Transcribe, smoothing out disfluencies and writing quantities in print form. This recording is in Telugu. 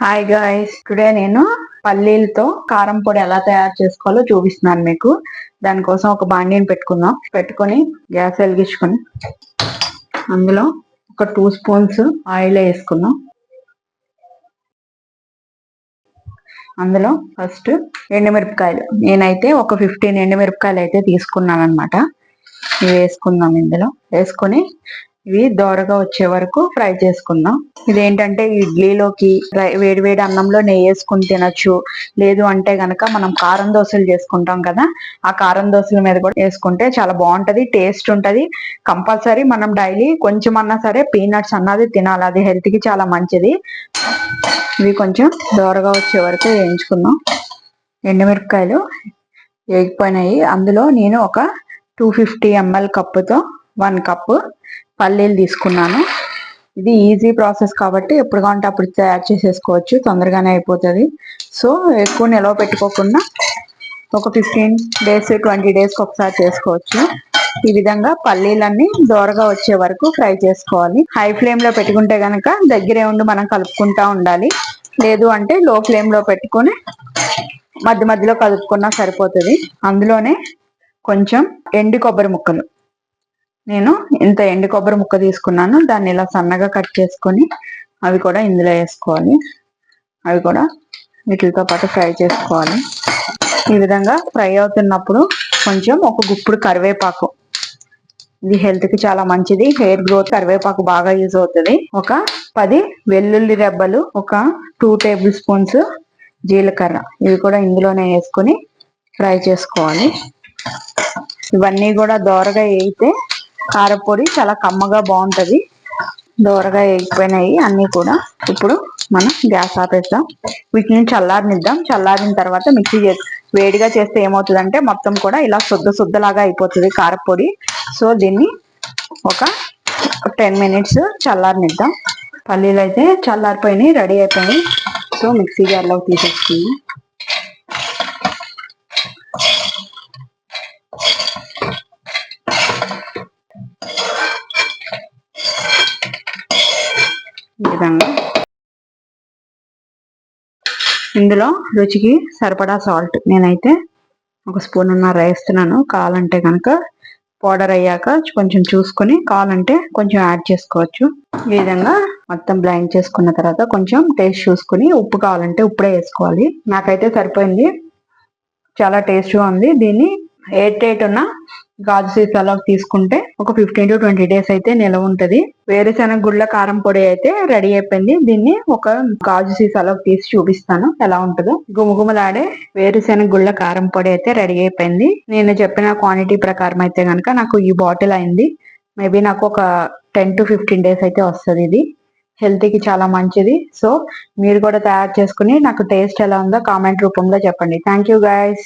హాయ్ గాయ్స్, టుడే నేను పల్లీలతో కారం పొడి ఎలా తయారు చేసుకోవాలో చూపిస్తున్నాను మీకు. దానికోసం ఒక బాండీని పెట్టుకొని గ్యాస్ వెలిగించుకొని అందులో ఒక 2 స్పూన్స్ ఆయిల్ వేసుకుందాం. అందులో ఫస్ట్ ఎండుమిరపకాయలు, నేనైతే ఒక 15 ఎండుమిరపకాయలు అయితే తీసుకున్నాను అనమాట. ఇవి వేసుకుందాం. ఇందులో వేసుకొని ఇవి దోరగా వచ్చే వరకు ఫ్రై చేసుకుందాం. ఇదేంటంటే ఇడ్లీలోకి వేడి వేడి అన్నంలో నెయ్యి వేసుకుని తినొచ్చు. లేదు అంటే గనక మనం కారం దోశలు చేసుకుంటాం కదా, ఆ కారం దోశల మీద కూడా వేసుకుంటే చాలా బాగుంటది, టేస్ట్ ఉంటది. కంపల్సరీ మనం డైలీ కొంచెం అన్నా సరే పీనట్స్ అన్నది తినాలి, అది హెల్త్ కి చాలా మంచిది. ఇవి కొంచెం దోరగా వచ్చే వరకు వేయించుకుందాం. ఎండుమిరపకాయలు వేగిపోయినాయి. అందులో నేను ఒక 250 ml కప్పుతో 1 కప్పు పల్లీలు తీసుకున్నాను. ఇది ఈజీ ప్రాసెస్ కాబట్టి ఎప్పుడు కావాలంటే అప్పుడు తయారు చేసేసుకోవచ్చు, తొందరగానే అయిపోతుంది. సో ఎక్కువ నిల్వ పెట్టుకోకుండా ఒక 15 days 20 days ఒకసారి చేసుకోవచ్చు. ఈ విధంగా పల్లీలన్నీ దోరగా వచ్చే వరకు ఫ్రై చేసుకోవాలి. హై ఫ్లేమ్ లో పెట్టుకుంటే గనక దగ్గరే ఉండి మనం కలుపుకుంటా ఉండాలి. లేదు అంటే లో ఫ్లేమ్ లో పెట్టుకొని మధ్య మధ్యలో కలుపుకున్నా సరిపోతుంది. అందులోనే కొంచెం ఎండు కొబ్బరి ముక్కలు, నేను ఇంత ఎండు కొబ్బరి ముక్క తీసుకున్నాను. దాన్ని ఇలా సన్నగా కట్ చేసుకొని అవి కూడా ఇందులో వేసుకోవాలి. అవి కూడా వీటితో పాటు ఫ్రై చేసుకోవాలి. ఈ విధంగా ఫ్రై అవుతున్నప్పుడు కొంచెం ఒక గుప్పుడు కరివేపాకు, ఇది హెల్త్ కి చాలా మంచిది, హెయిర్ గ్రోత్ కరివేపాకు బాగా యూజ్ అవుతుంది. ఒక 10 వెల్లుల్లి రెబ్బలు, ఒక 2 టేబుల్ స్పూన్స్ జీలకర్ర, ఇవి కూడా ఇందులోనే వేసుకొని ఫ్రై చేసుకోవాలి. ఇవన్నీ కూడా దోరగా వేయితే కారపొడి చాలా కమ్మగా బాగుంటది. దోరగా వేగిపోయినాయి అన్ని కూడా. ఇప్పుడు మనం గ్యాస్ ఆపేద్దాం. వీటిని చల్లారనిద్దాం. చల్లారిన తర్వాత మిక్సీ వేడిగా చేస్తే ఏమవుతుందంటే మొత్తం కూడా ఇలా శుద్ధలాగా అయిపోతుంది కారపొడి. సో దీన్ని ఒక 10 minutes చల్లారనిద్దాం. పల్లీలు అయితే చల్లారిపోయినాయి, రెడీ అయిపోయినాయి. సో మిక్సీ జార్లోకి తీసేసుకుందాం. ఈ విధంగా ఇందులో రుచికి సరిపడా సాల్ట్, నేనైతే 1 స్పూన్నర వేస్తున్నాను. కావాలంటే కనుక పౌడర్ అయ్యాక కొంచెం చూసుకొని కావాలంటే కొంచెం యాడ్ చేసుకోవచ్చు. ఈ విధంగా మొత్తం బ్లెండ్ చేసుకున్న తర్వాత కొంచెం టేస్ట్ చూసుకుని ఉప్పు కావాలంటే ఉప్పుడే వేసుకోవాలి. నాకైతే సరిపోయింది, చాలా టేస్ట్గా ఉంది. దీన్ని ఎయిర్ టైట్ ఉన్న గాజు సీసాలోకి తీసుకుంటే ఒక 15 to 20 days అయితే నిల్వ ఉంటది. వేరుశెనగ గుళ్ళ కారం పొడి అయితే రెడీ అయిపోయింది. దీన్ని ఒక గాజు సీసాలోకి తీసి చూపిస్తాను ఎలా ఉంటుందో. గుమగుమలాడే వేరుశెనగ గుళ్ళ కారం పొడి అయితే రెడీ అయిపోయింది. నేను చెప్పిన క్వాంటిటీ ప్రకారం అయితే కనుక నాకు ఈ బాటిల్ అయింది. మేబీ నాకు ఒక 10 to 15 days అయితే వస్తుంది. ఇది హెల్త్ కి చాలా మంచిది. సో మీరు కూడా తయారు చేసుకుని నాకు టేస్ట్ ఎలా ఉందో కామెంట్ రూపంలో చెప్పండి. Thank you guys.